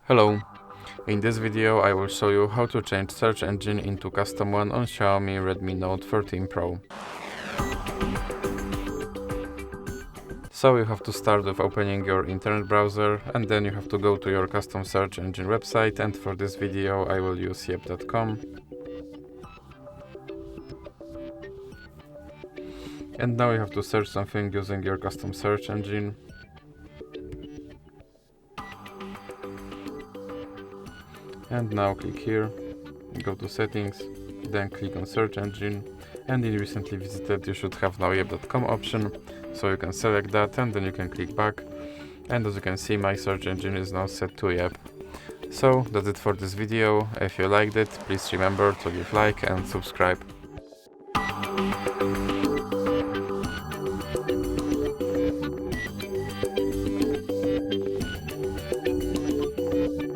Hello, in this video I will show you how to change search engine into custom one on Xiaomi Redmi Note 13 Pro. So you have to start with opening your internet browser and then you have to go to your custom search engine website, and for this video I will use yep.com. And now you have to search something using your custom search engine. And now click here, go to settings, then click on search engine, and in recently visited you should have now yep.com option, so you can select that and then you can click back, and as you can see my search engine is now set to yep. So that's it for this video. If you liked it, please remember to give like and subscribe.